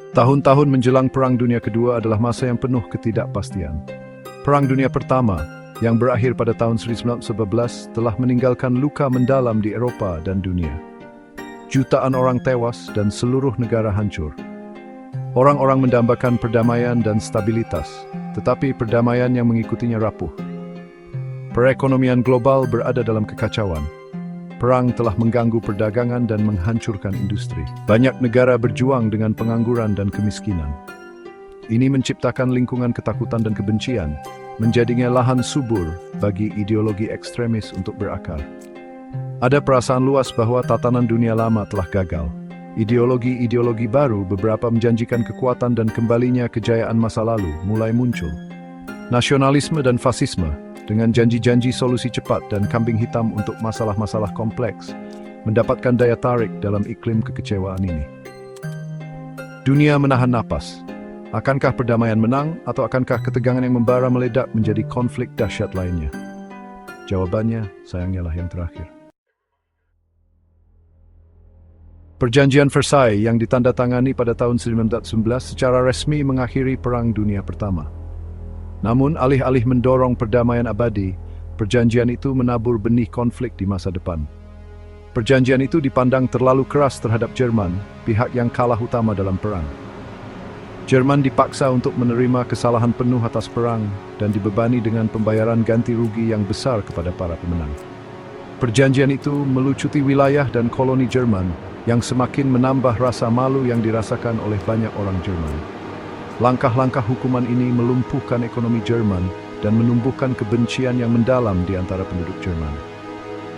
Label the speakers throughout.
Speaker 1: Tahun-tahun menjelang Perang Dunia Kedua adalah masa yang penuh ketidakpastian. Perang Dunia Pertama, yang berakhir pada tahun 1911, telah meninggalkan luka mendalam di Eropa dan dunia. Jutaan orang tewas dan seluruh negara hancur. Orang-orang mendambakan perdamaian dan stabilitas, tetapi perdamaian yang mengikutinya rapuh. Perekonomian global berada dalam kekacauan. Perang telah mengganggu perdagangan dan menghancurkan industri. Banyak negara berjuang dengan pengangguran dan kemiskinan. Ini menciptakan lingkungan ketakutan dan kebencian, menjadinya lahan subur bagi ideologi ekstremis untuk berakar. Ada perasaan luas bahwa tatanan dunia lama telah gagal. Ideologi-ideologi baru beberapa menjanjikan kekuatan dan kembalinya kejayaan masa lalu mulai muncul. Nasionalisme dan fasisme, dengan janji-janji solusi cepat dan kambing hitam untuk masalah-masalah kompleks, mendapatkan daya tarik dalam iklim kekecewaan ini. Dunia menahan napas. Akankah perdamaian menang, atau akankah ketegangan yang membara meledak menjadi konflik dahsyat lainnya? Jawabannya, sayangnya lah yang terakhir. Perjanjian Versailles yang ditandatangani pada tahun 1911 secara resmi mengakhiri Perang Dunia Pertama. Namun, alih-alih mendorong perdamaian abadi, perjanjian itu menabur benih konflik di masa depan. Perjanjian itu dipandang terlalu keras terhadap Jerman, pihak yang kalah utama dalam perang. Jerman dipaksa untuk menerima kesalahan penuh atas perang dan dibebani dengan pembayaran ganti rugi yang besar kepada para pemenang. Perjanjian itu melucuti wilayah dan koloni Jerman yang semakin menambah rasa malu yang dirasakan oleh banyak orang Jerman. Langkah-langkah hukuman ini melumpuhkan ekonomi Jerman dan menumbuhkan kebencian yang mendalam di antara penduduk Jerman.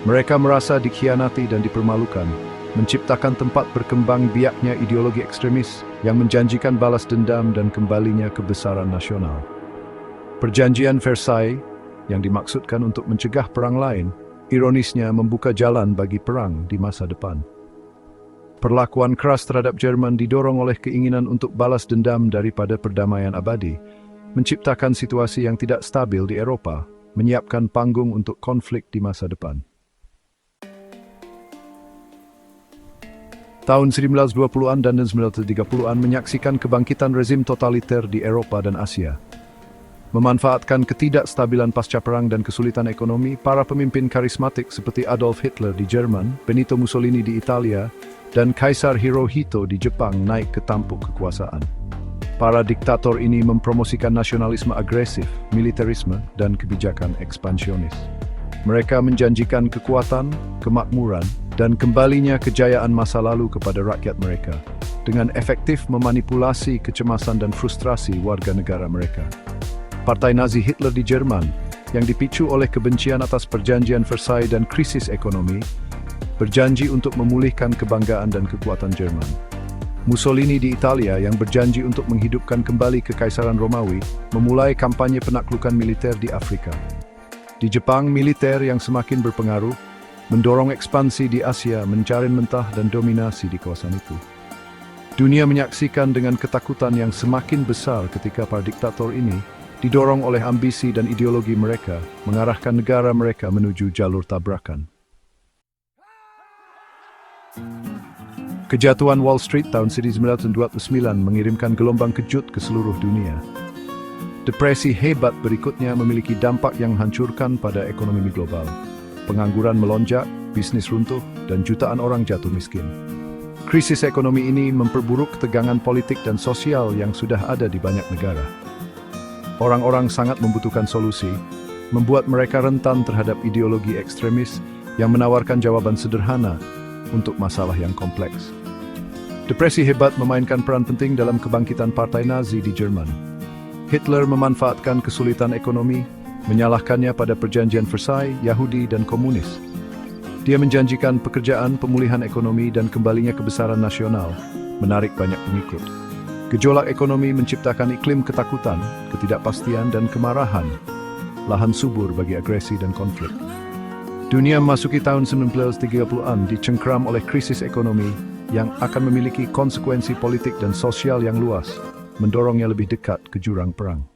Speaker 1: Mereka merasa dikhianati dan dipermalukan, menciptakan tempat berkembang biaknya ideologi ekstremis yang menjanjikan balas dendam dan kembalinya kebesaran nasional. Perjanjian Versailles, yang dimaksudkan untuk mencegah perang lain, ironisnya membuka jalan bagi perang di masa depan. Perlakuan keras terhadap Jerman didorong oleh keinginan untuk balas dendam daripada perdamaian abadi, menciptakan situasi yang tidak stabil di Eropa, menyiapkan panggung untuk konflik di masa depan. Tahun 1920-an dan 1930-an menyaksikan kebangkitan rezim totaliter di Eropa dan Asia. Memanfaatkan ketidakstabilan pasca perang dan kesulitan ekonomi, para pemimpin karismatik seperti Adolf Hitler di Jerman, Benito Mussolini di Italia, dan Kaisar Hirohito di Jepang naik ke tampuk kekuasaan. Para diktator ini mempromosikan nasionalisme agresif, militerisme, dan kebijakan ekspansionis. Mereka menjanjikan kekuatan, kemakmuran, dan kembalinya kejayaan masa lalu kepada rakyat mereka, dengan efektif memanipulasi kecemasan dan frustrasi warga negara mereka. Partai Nazi Hitler di Jerman, yang dipicu oleh kebencian atas perjanjian Versailles dan krisis ekonomi, berjanji untuk memulihkan kebanggaan dan kekuatan Jerman. Mussolini di Italia yang berjanji untuk menghidupkan kembali Kekaisaran Romawi, memulai kampanye penaklukan militer di Afrika. Di Jepang, militer yang semakin berpengaruh, mendorong ekspansi di Asia, mencari mentah dan dominasi di kawasan itu. Dunia menyaksikan dengan ketakutan yang semakin besar ketika para diktator ini, didorong oleh ambisi dan ideologi mereka, mengarahkan negara mereka menuju jalur tabrakan. Kejatuhan Wall Street tahun 1929 mengirimkan gelombang kejut ke seluruh dunia. Depresi hebat berikutnya memiliki dampak yang menghancurkan pada ekonomi global. Pengangguran melonjak, bisnis runtuh, dan jutaan orang jatuh miskin. Krisis ekonomi ini memperburuk ketegangan politik dan sosial yang sudah ada di banyak negara. Orang-orang sangat membutuhkan solusi, membuat mereka rentan terhadap ideologi ekstremis yang menawarkan jawaban sederhana untuk masalah yang kompleks. Depresi hebat memainkan peran penting dalam kebangkitan Partai Nazi di Jerman. Hitler memanfaatkan kesulitan ekonomi, menyalahkannya pada perjanjian Versailles, Yahudi, dan komunis. Dia menjanjikan pekerjaan, pemulihan ekonomi, dan kembalinya kebesaran nasional, menarik banyak pengikut. Gejolak ekonomi menciptakan iklim ketakutan, ketidakpastian, dan kemarahan, lahan subur bagi agresi dan konflik. Dunia memasuki tahun 1930-an dicengkram oleh krisis ekonomi yang akan memiliki konsekuensi politik dan sosial yang luas, mendorongnya lebih dekat ke jurang perang.